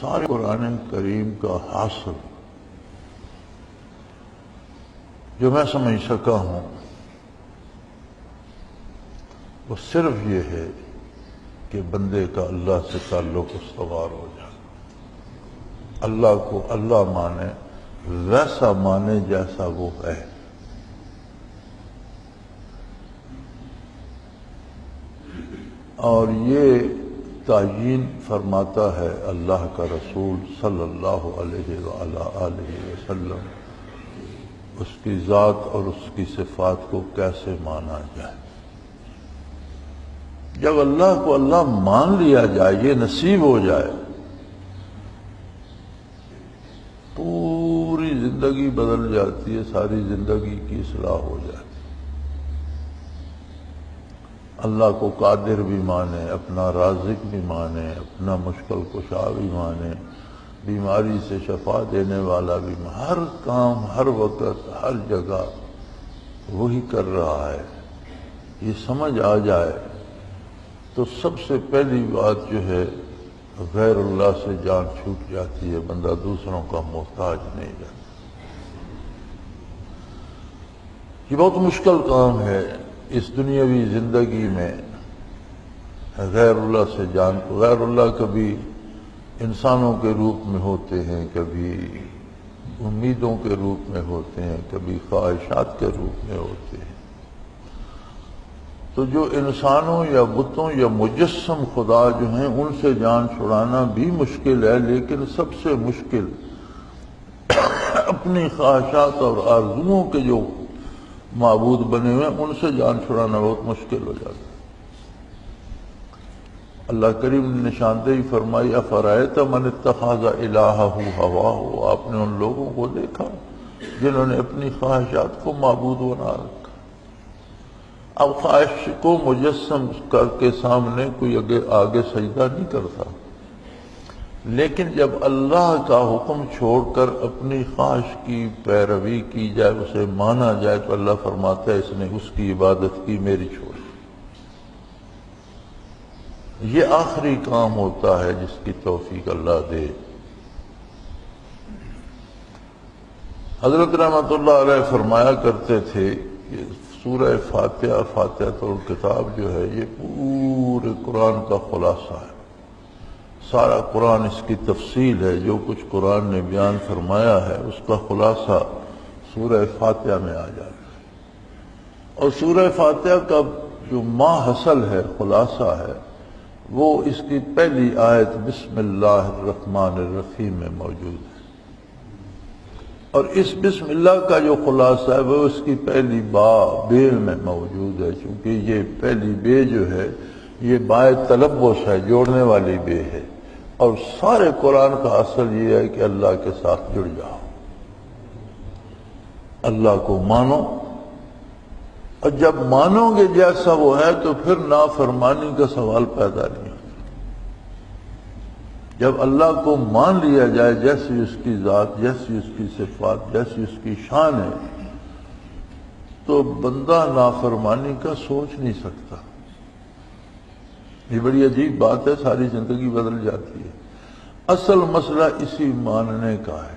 سارے قرآن کریم کا حاصل جو میں سمجھ سکا ہوں وہ صرف یہ ہے کہ بندے کا اللہ سے تعلق استوار ہو جائے، اللہ کو اللہ مانے، ویسا مانے جیسا وہ ہے۔ اور یہ تعیین فرماتا ہے اللہ کا رسول صلی اللہ علیہ وآلہ وسلم، اس کی ذات اور اس کی صفات کو کیسے مانا جائے۔ جب اللہ کو اللہ مان لیا جائے، یہ نصیب ہو جائے، پوری زندگی بدل جاتی ہے، ساری زندگی کی اصلاح ہو جائے۔ اللہ کو قادر بھی مانے، اپنا رازق بھی مانے، اپنا مشکل کشا بھی مانے، بیماری سے شفا دینے والا بھی مانے، ہر کام ہر وقت ہر جگہ وہی کر رہا ہے، یہ سمجھ آ جائے تو سب سے پہلی بات جو ہے غیر اللہ سے جان چھوٹ جاتی ہے، بندہ دوسروں کا محتاج نہیں رہتا۔ یہ بہت مشکل کام ہے اس دنیاوی زندگی میں غیر اللہ سے جان کو۔ غیر اللہ کبھی انسانوں کے روپ میں ہوتے ہیں، کبھی امیدوں کے روپ میں ہوتے ہیں، کبھی خواہشات کے روپ میں ہوتے ہیں۔ تو جو انسانوں یا بتوں یا مجسم خدا جو ہیں ان سے جان چھڑانا بھی مشکل ہے، لیکن سب سے مشکل اپنی خواہشات اور آرزوؤں کے جو معبود بنے ہوئے ہیں ان سے جان چھڑانا بہت مشکل ہو جاتا ہے۔ اللہ کریم نے نشاندہی فرمائی افرأیت من اتخذ الہہ ہواہ، آپ نے ان لوگوں کو دیکھا جنہوں نے اپنی خواہشات کو معبود بنا رکھا۔ اب خواہش کو مجسم کر کے سامنے کوئی آگے سجدہ نہیں کرتا، لیکن جب اللہ کا حکم چھوڑ کر اپنی خواہش کی پیروی کی جائے، اسے مانا جائے، تو اللہ فرماتا ہے اس نے اس کی عبادت کی، میری چھوڑ۔ یہ آخری کام ہوتا ہے جس کی توفیق اللہ دے۔ حضرت رحمۃ اللہ علیہ فرمایا کرتے تھے کہ سورہ فاتحہ، فاتحۃ الکتاب جو ہے یہ پورے قرآن کا خلاصہ ہے، سارا قرآن اس کی تفصیل ہے، جو کچھ قرآن نے بیان فرمایا ہے اس کا خلاصہ سورہ فاتحہ میں آ جاتا ہے۔ اور سورہ فاتحہ کا جو ما حصل ہے، خلاصہ ہے، وہ اس کی پہلی آیت بسم اللہ الرحمن الرحیم میں موجود ہے، اور اس بسم اللہ کا جو خلاصہ ہے وہ اس کی پہلی بے میں موجود ہے، چونکہ یہ پہلی بے جو ہے یہ بائے تلبس ہے، جوڑنے والی بے ہے، اور سارے قرآن کا اصل یہ ہے کہ اللہ کے ساتھ جڑ جاؤ، اللہ کو مانو، اور جب مانو گے جیسا وہ ہے تو پھر نافرمانی کا سوال پیدا نہیں ہوتا۔ جب اللہ کو مان لیا جائے جیسی اس کی ذات، جیسی اس کی صفات، جیسی اس کی شان ہے، تو بندہ نافرمانی کا سوچ نہیں سکتا۔ یہ بڑی عجیب بات ہے، ساری زندگی بدل جاتی ہے۔ اصل مسئلہ اسی ماننے کا ہے۔